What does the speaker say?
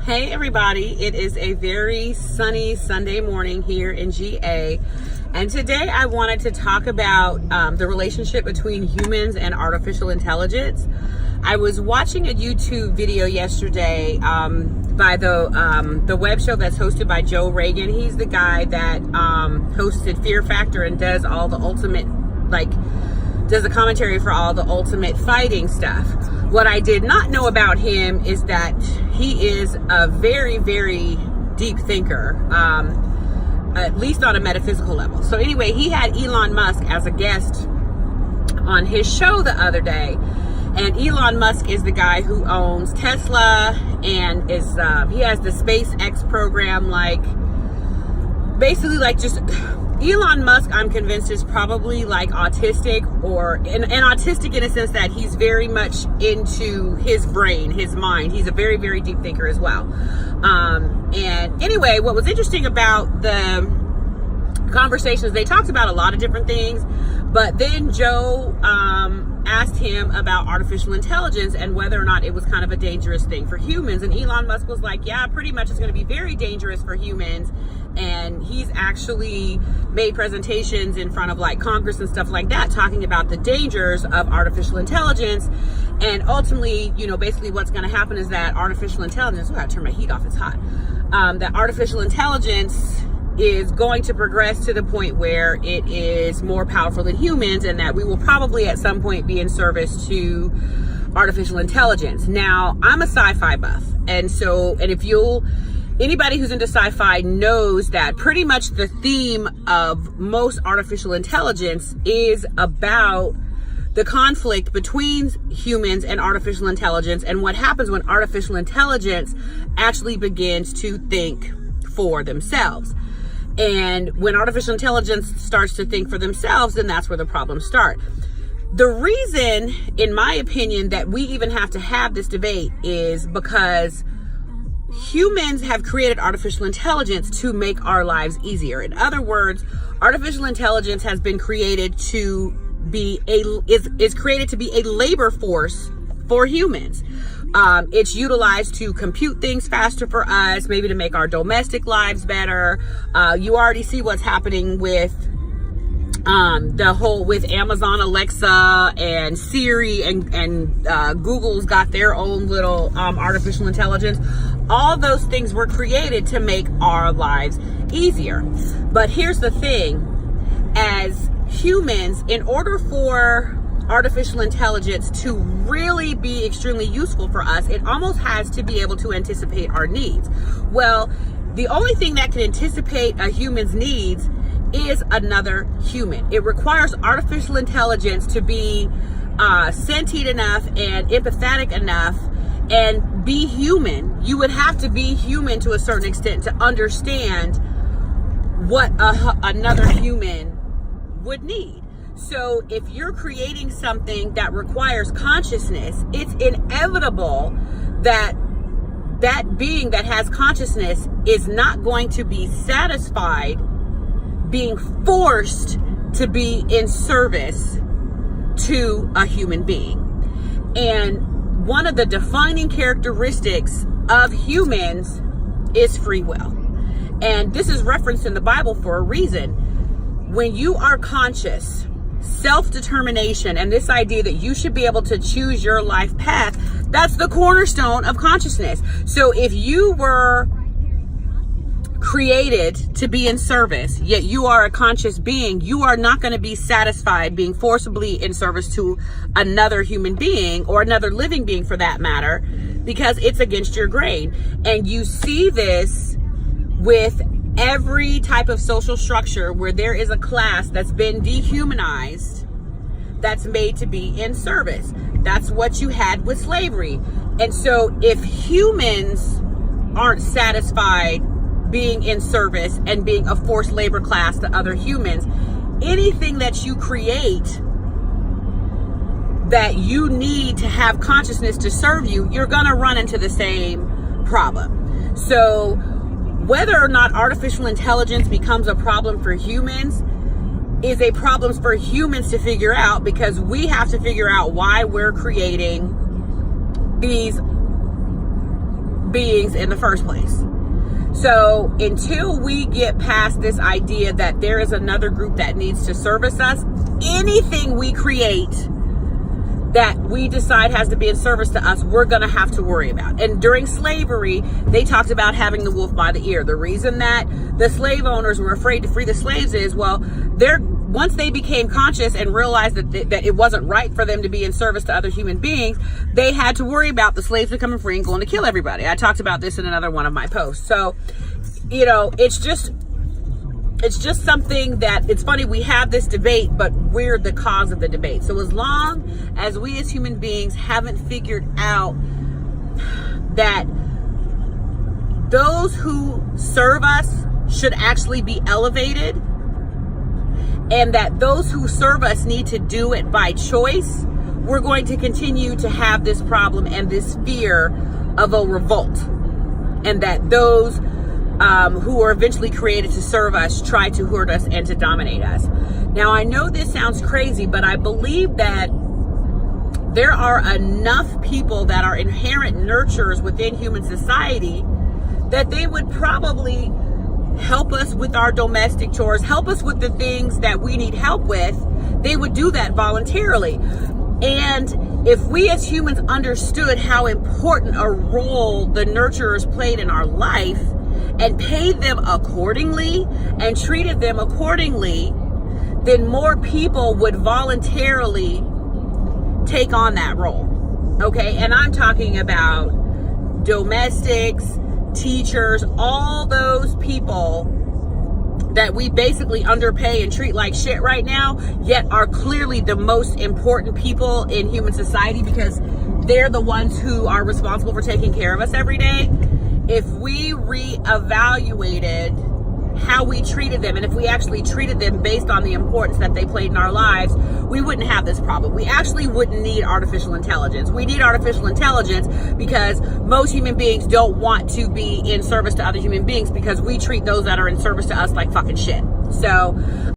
Hey everybody, it is a very sunny Sunday morning here in GA, and today I wanted to talk about the relationship between humans and artificial intelligence. I was watching a YouTube video yesterday by the web show that's hosted by Joe Rogan. He's the guy that hosted Fear Factor and does all the ultimate, does the commentary for all the ultimate fighting stuff. What I did not know about him is that he is a very, very deep thinker, at least on a metaphysical level. So anyway, he had Elon Musk as a guest on his show the other day. And Elon Musk is the guy who owns Tesla and is he has the SpaceX program, Elon Musk, I'm convinced, is probably autistic, and autistic in a sense that he's very much into his brain, his mind. He's a very, very deep thinker as well. And anyway, what was interesting about the conversations, they talked about a lot of different things, but then Joe asked him about artificial intelligence and whether or not it was kind of a dangerous thing for humans. And Elon Musk was like, yeah, pretty much it's going to be very dangerous for humans. And he's actually made presentations in front of Congress and stuff like that, talking about the dangers of artificial intelligence. And ultimately, basically what's going to happen is that artificial intelligence, I gotta turn my heat off, it's hot. That artificial intelligence is going to progress to the point where it is more powerful than humans, and that we will probably at some point be in service to artificial intelligence. Now, I'm a sci-fi buff, and anybody who's into sci-fi knows that pretty much the theme of most artificial intelligence is about the conflict between humans and artificial intelligence, and what happens when artificial intelligence actually begins to think for themselves. And when artificial intelligence starts to think for themselves, then that's where the problems start. The reason, in my opinion, that we even have to have this debate is because humans have created artificial intelligence to make our lives easier. In other words, artificial intelligence has been created to be created to be a labor force for humans. It's utilized to compute things faster for us, maybe to make our domestic lives better. You already see what's happening with with Amazon Alexa and Siri, and Google's got their own little artificial intelligence. All those things were created to make our lives easier. But here's the thing, as humans, in order for artificial intelligence to really be extremely useful for us, it almost has to be able to anticipate our needs. Well, the only thing that can anticipate a human's needs is another human. It requires artificial intelligence to be sentient enough and empathetic enough and be human. You would have to be human to a certain extent to understand what another human would need. So if you're creating something that requires consciousness, it's inevitable that that being that has consciousness is not going to be satisfied being forced to be in service to a human being. And one of the defining characteristics of humans is free will. And this is referenced in the Bible for a reason. When you are conscious, self-determination, and this idea that you should be able to choose your life path, that's the cornerstone of consciousness. So if you were created to be in service, yet you are a conscious being, you are not going to be satisfied being forcibly in service to another human being, or another living being for that matter, because it's against your grain. And you see this with every type of social structure where there is a class that's been dehumanized, that's made to be in service. That's what you had with slavery. And so if humans aren't satisfied being in service and being a forced labor class to other humans, anything that you create that you need to have consciousness to serve you, you're gonna run into the same problem. So whether or not artificial intelligence becomes a problem for humans is a problem for humans to figure out, because we have to figure out why we're creating these beings in the first place. So until we get past this idea that there is another group that needs to service us, anything we create that we decide has to be in service to us, we're going to have to worry about. And during slavery, they talked about having the wolf by the ear. The reason that the slave owners were afraid to free the slaves is, well, once they became conscious and realized that it wasn't right for them to be in service to other human beings, they had to worry about the slaves becoming free and going to kill everybody. I talked about this in another one of my posts. So, it's just something that, it's funny, we have this debate, but we're the cause of the debate. So as long as we as human beings haven't figured out that those who serve us should actually be elevated, and that those who serve us need to do it by choice, we're going to continue to have this problem and this fear of a revolt. And that those who are eventually created to serve us try to hurt us and to dominate us. Now, I know this sounds crazy, but I believe that there are enough people that are inherent nurturers within human society that they would probably help us with our domestic chores, help us with the things that we need help with. They would do that voluntarily. And if we as humans understood how important a role the nurturers played in our life and paid them accordingly and treated them accordingly, then more people would voluntarily take on that role. Okay, and I'm talking about domestics, teachers, all those people that we basically underpay and treat like shit right now, yet are clearly the most important people in human society because they're the ones who are responsible for taking care of us every day. If we reevaluated how we treated them, and if we actually treated them based on the importance that they played in our lives, we wouldn't have this problem. We actually wouldn't need artificial intelligence. We need artificial intelligence because most human beings don't want to be in service to other human beings because we treat those that are in service to us like fucking shit. So